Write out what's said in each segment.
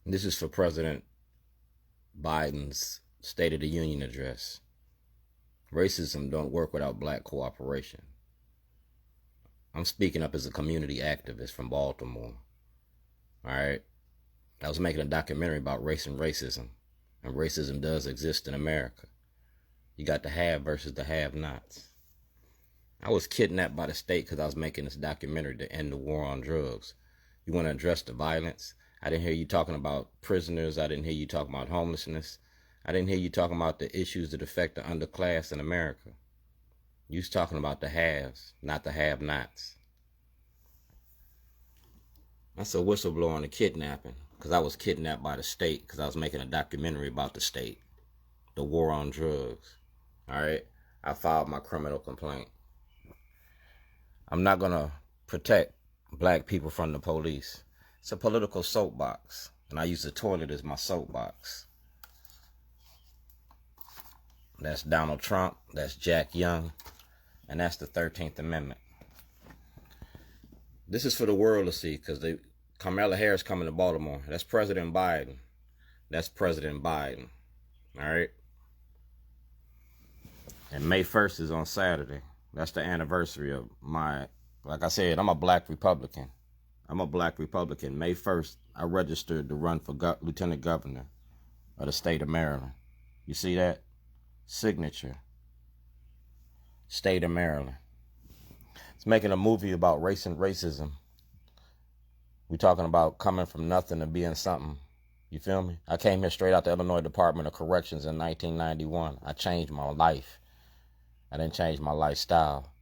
This is for President Biden's State of the Union address. Racism don't work without black cooperation. I'm speaking up as a community activist from Baltimore. Alright? I was making a documentary about race and racism. And racism does exist in America. You got the have versus the have-nots. I was kidnapped by the state because I was making this documentary to end the war on drugs. You want to address the violence? I didn't hear you talking about prisoners. I didn't hear you talking about homelessness. I didn't hear you talking about the issues that affect the underclass in America. You was talking about the haves, not the have-nots. That's a whistleblower on the kidnapping, because I was kidnapped by the state because I was making a documentary about the state, the war on drugs. All right? I filed my criminal complaint. I'm not going to protect black people from the police. It's a political soapbox, and I use the toilet as my soapbox. That's Donald Trump, that's Jack Young, and that's the 13th Amendment. This is for the world to see, because Kamala Harris coming to Baltimore. That's President Biden. That's President Biden. All right? And May 1st is on Saturday. That's the anniversary of like I said, I'm a black Republican. I'm a black Republican. May 1st, I registered to run for Lieutenant Governor of the state of Maryland. You see that? Signature. State of Maryland. It's making a movie about race and racism. We're talking about coming from nothing to being something. You feel me? I came here straight out the Illinois Department of Corrections in 1991. I changed my life. I didn't change my lifestyle.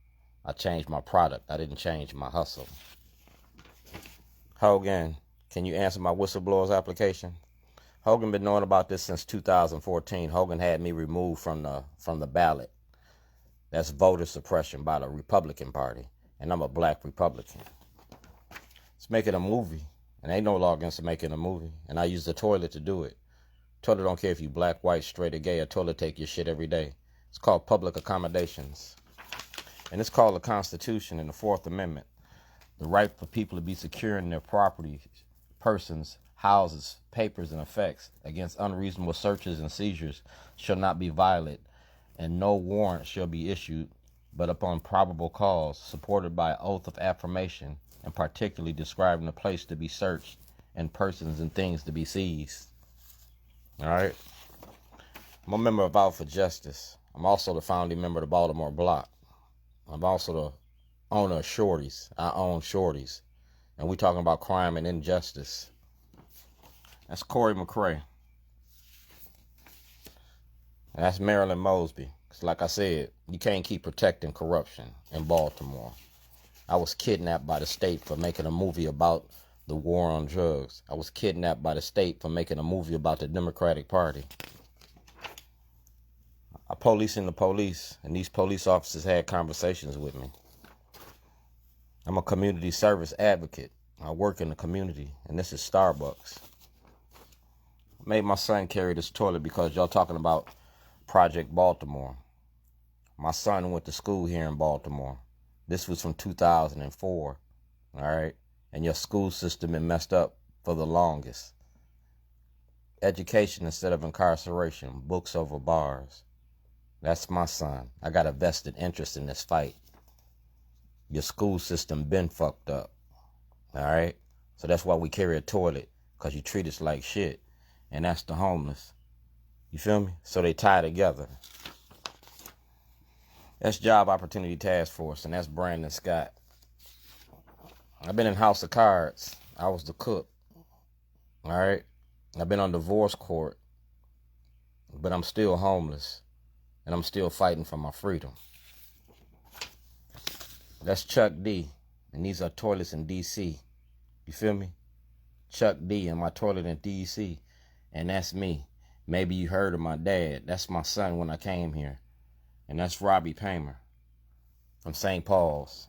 I changed my product. I didn't change my hustle. Hogan, can you answer my whistleblower's application? Hogan been knowing about this since 2014. Hogan had me removed from the ballot. That's voter suppression by the Republican Party. And I'm a black Republican. It's making a movie. And ain't no law against making a movie. And I use the toilet to do it. Toilet don't care if you black, white, straight, or gay. A toilet take your shit every day. It's called public accommodations. And it's called the Constitution and the 4th Amendment. The right for people to be secure in their property, persons, houses, papers, and effects against unreasonable searches and seizures shall not be violated, and no warrant shall be issued but upon probable cause, supported by oath of affirmation, and particularly describing the place to be searched and persons and things to be seized. All right? I'm a member of Out for Justice. I'm also the founding member of the Baltimore Block. I'm also the owner of Shorties. I own Shorties. And we talking about crime and injustice. That's Corey McCray. And that's Marilyn Mosby. Because like I said, you can't keep protecting corruption in Baltimore. I was kidnapped by the state for making a movie about the war on drugs. I was kidnapped by the state for making a movie about the Democratic Party. I policing the police, and these police officers had conversations with me. I'm a community service advocate. I work in the community, and this is Starbucks. I made my son carry this toilet because y'all talking about Project Baltimore. My son went to school here in Baltimore. This was from 2004, all right? And your school system been messed up for the longest. Education instead of incarceration, books over bars. That's my son. I got a vested interest in this fight. Your school system been fucked up. All right? So that's why we carry a toilet, because you treat us like shit. And that's the homeless. You feel me? So they tie together. That's Job Opportunity Task Force, and that's Brandon Scott. I've been in House of Cards. I was the cook. All right? I've been on divorce court. But I'm still homeless. And I'm still fighting for my freedom. That's Chuck D. And these are toilets in D.C. You feel me? Chuck D. and my toilet in D.C. And that's me. Maybe you heard of my dad. That's my son when I came here. And that's Robbie Paymer from St. Paul's.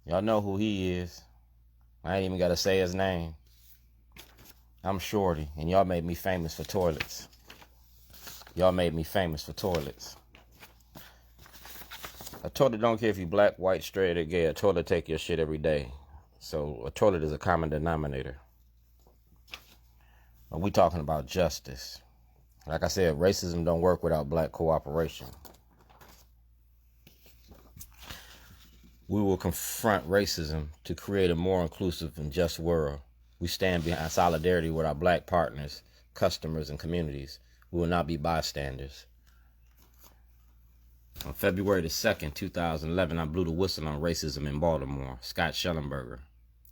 Y'all know who he is. I ain't even got to say his name. I'm Shorty. And y'all made me famous for toilets. Y'all made me famous for toilets. A toilet don't care if you black, white, straight, or gay. A toilet take your shit every day. So a toilet is a common denominator. We talking about justice. Like I said, racism don't work without black cooperation. We will confront racism to create a more inclusive and just world. We stand behind solidarity with our black partners, customers, and communities. We will not be bystanders. On February the 2nd, 2011, I blew the whistle on racism in Baltimore. Scott Shellenberger,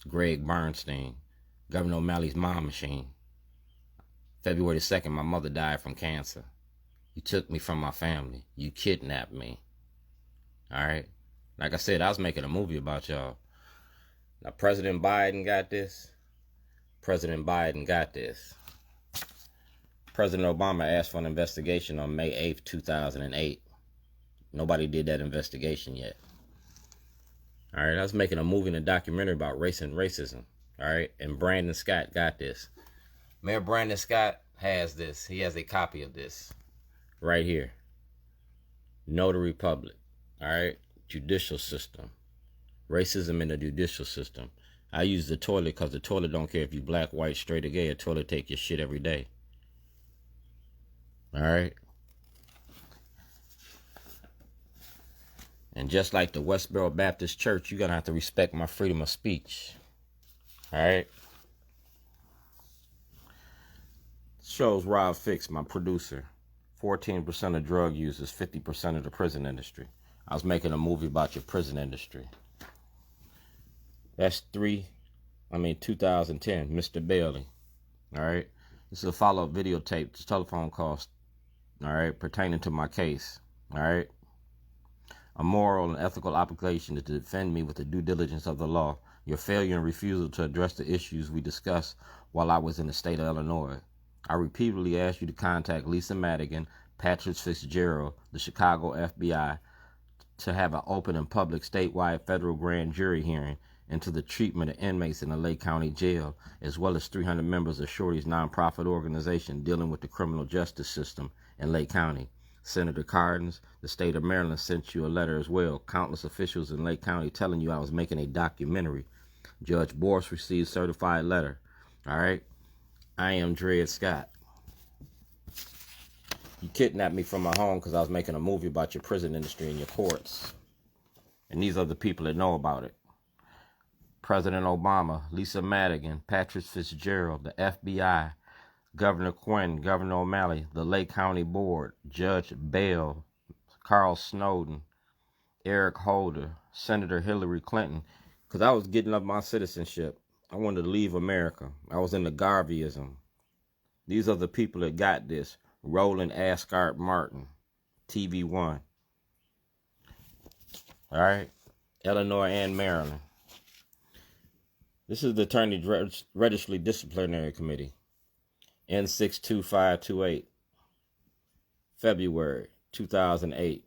Greg Bernstein, Governor O'Malley's mom machine. February the 2nd, my mother died from cancer. You took me from my family. You kidnapped me. All right? Like I said, I was making a movie about y'all. Now, President Biden got this. President Biden got this. President Obama asked for an investigation on May 8th, 2008. Nobody did that investigation yet. All right, I was making a movie and a documentary about race and racism. All right, and Brandon Scott got this. Mayor Brandon Scott has this. He has a copy of this right here. Know the Republic. All right, judicial system. Racism in the judicial system. I use the toilet because the toilet don't care if you black, white, straight, or gay. A toilet take your shit every day. All right. And just like the Westboro Baptist Church, you're going to have to respect my freedom of speech. All right. Shows Rob Fix, my producer. 14% of drug users, 50% of the prison industry. I was making a movie about your prison industry. That's 2010, Mr. Bailey. All right. This is a follow-up videotape, it's telephone calls, all right, pertaining to my case. All right. A moral and ethical obligation is to defend me with the due diligence of the law. Your failure and refusal to address the issues we discussed while I was in the state of Illinois. I repeatedly asked you to contact Lisa Madigan, Patrick Fitzgerald, the Chicago FBI, to have an open and public statewide federal grand jury hearing into the treatment of inmates in the Lake County Jail, as well as 300 members of Shorty's nonprofit organization dealing with the criminal justice system in Lake County. Senator Hardin, the state of Maryland, sent you a letter as well. Countless officials in Lake County telling you I was making a documentary. Judge Borst received certified letter. All right. I am Dred Scott. You kidnapped me from my home because I was making a movie about your prison industry and your courts. And these are the people that know about it. President Obama, Lisa Madigan, Patrick Fitzgerald, the FBI, Governor Quinn, Governor O'Malley, the Lake County Board, Judge Bell, Carl Snowden, Eric Holder, Senator Hillary Clinton, because I was getting up my citizenship. I wanted to leave America. I was into Garveyism. These are the people that got this. Roland Ascart Martin, TV1. All right. Illinois and Maryland. This is the Attorney Registry Disciplinary Committee. N62528, February 2008.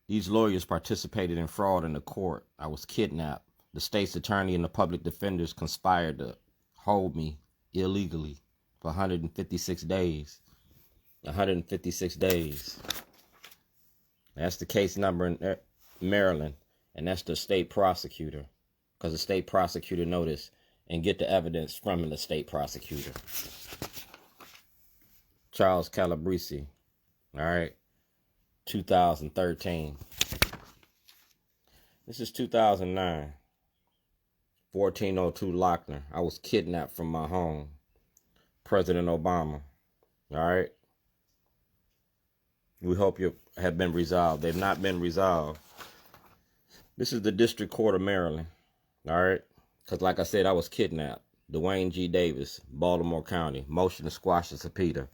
These lawyers participated in fraud in the court. I was kidnapped. The state's attorney and the public defenders conspired to hold me illegally for 156 days. 156 days. That's the case number in Maryland, and that's the state prosecutor, because the state prosecutor noticed and get the evidence from the state prosecutor. Charles Calabrese, all right, 2013. This is 2009, 1402 Lochner. I was kidnapped from my home. President Obama, all right. We hope you have been resolved. They've not been resolved. This is the District Court of Maryland, all right, because like I said, I was kidnapped. Dwayne G. Davis, Baltimore County, motion to squash the subpoena.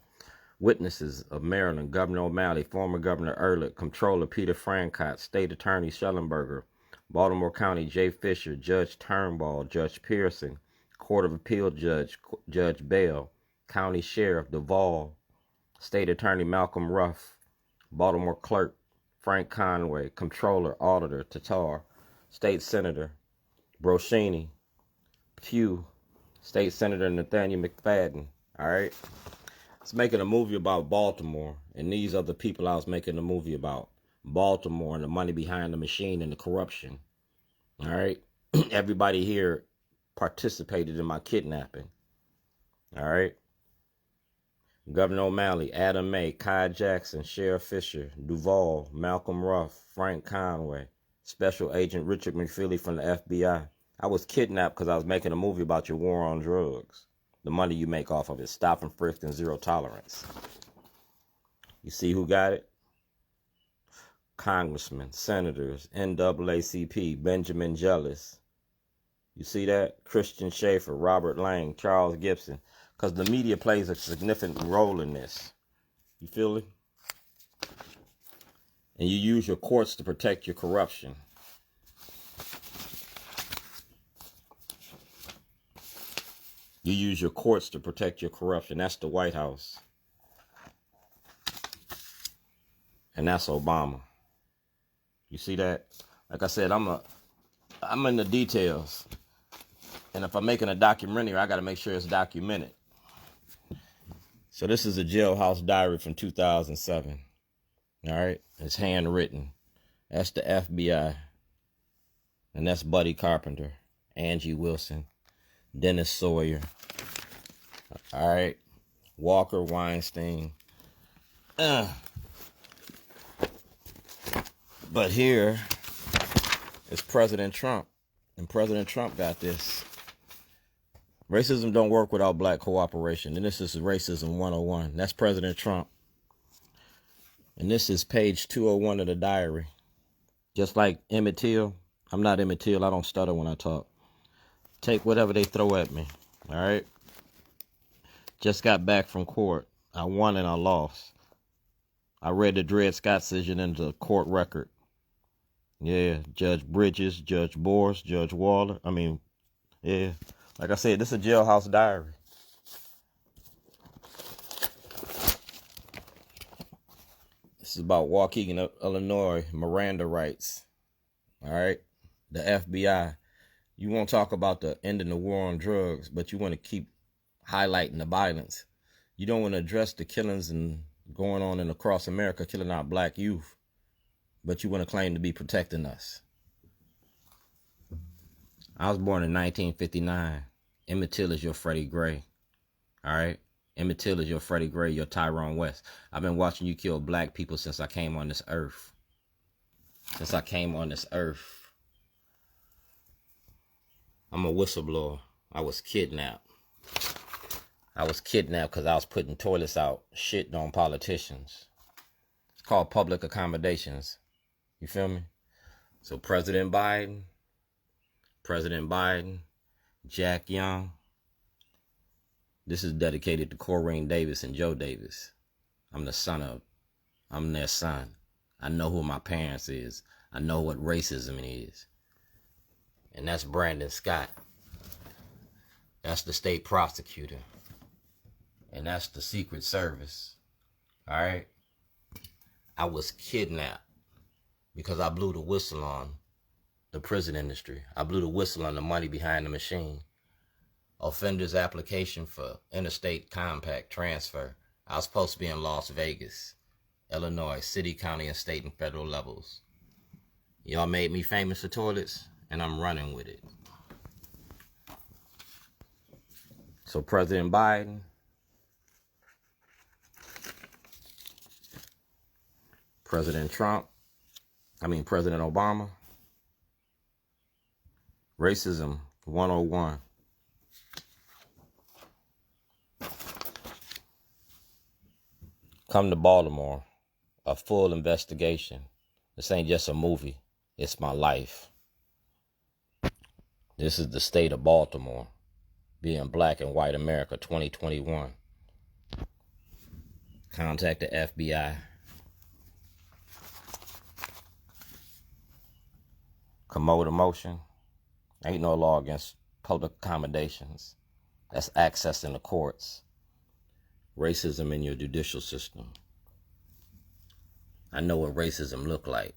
Witnesses of Maryland, Governor O'Malley, former Governor Ehrlich, Comptroller Peter Francott, State Attorney Schellenberger, Baltimore County J. Fisher, Judge Turnbull, Judge Pearson, Court of Appeal Judge, Judge Bell, County Sheriff Duvall, State Attorney Malcolm Ruff, Baltimore Clerk Frank Conway, Comptroller Auditor Tatar, State Senator Broschini, Pugh, State Senator Nathaniel McFadden, all right? I was making a movie about Baltimore, and these are the people I was making a movie about. Baltimore and the money behind the machine and the corruption. All right? Everybody here participated in my kidnapping. All right? Gov.O'Malley, Adam May, Kai Jackson, Sheriff Fisher, Duvall, Malcolm Ruff, Frank Conway, Special Agent Richard McFeely from the FBI. I was kidnapped because I was making a movie about your war on drugs. The money you make off of it. Stop and frisk and zero tolerance. You see who got it? Congressmen, senators, NAACP, Benjamin Jealous. You see that? Christian Schaefer, Robert Lang, Charles Gibson. Because the media plays a significant role in this. You feel it? And you use your courts to protect your corruption. You use your courts to protect your corruption. That's the White House. And that's Obama. You see that? Like I said, I'm in the details. And if I'm making a documentary, I got to make sure it's documented. So this is a Jailhouse Diary from 2007. All right? It's handwritten. That's the FBI. And that's Buddy Carpenter, Angie Wilson, Dennis Sawyer. All right? Walker Weinstein. But here is President Trump. And President Trump got this. Racism don't work without black cooperation. And this is Racism 101. That's President Trump. And this is page 201 of the diary. Just like Emmett Till. I'm not Emmett Till. I don't stutter when I talk. Take whatever they throw at me. All right? Just got back from court. I won and I lost. I read the Dred Scott decision in the court record. Yeah, Judge Bridges, Judge Boris, Judge Waller. Yeah. Like I said, this is a Jailhouse Diary. This is about Waukegan, Illinois, Miranda rights. All right? The FBI. You won't talk about the ending the war on drugs, but you want to keep highlighting the violence. You don't want to address the killings and going on and across America, killing our black youth. But you want to claim to be protecting us. I was born in 1959. Emmett Till is your Freddie Gray. All right? Emmett Till is your Freddie Gray, your Tyrone West. I've been watching you kill black people since I came on this earth. Since I came on this earth. I'm a whistleblower. I was kidnapped. I was kidnapped because I was putting toilets out, shitting on politicians. It's called public accommodations. You feel me? So President Biden, Jack Young. This is dedicated to Corrine Davis and Joe Davis. I'm their son. I know who my parents is. I know what racism is. And that's Brandon Scott. That's the state prosecutor. And that's the Secret Service. All right? I was kidnapped because I blew the whistle on the prison industry. I blew the whistle on the money behind the machine. Offender's application for interstate compact transfer. I was supposed to be in Las Vegas, Illinois, city, county, and state and federal levels. Y'all made me famous for toilets, and I'm running with it. So President Biden, President Obama, Racism 101. Come to Baltimore, a full investigation. This ain't just a movie, it's my life. This is the state of Baltimore, being black and white America 2021. Contact the FBI. Commode a motion. Ain't no law against public accommodations. That's accessing the courts. Racism in your judicial system. I know what racism look like.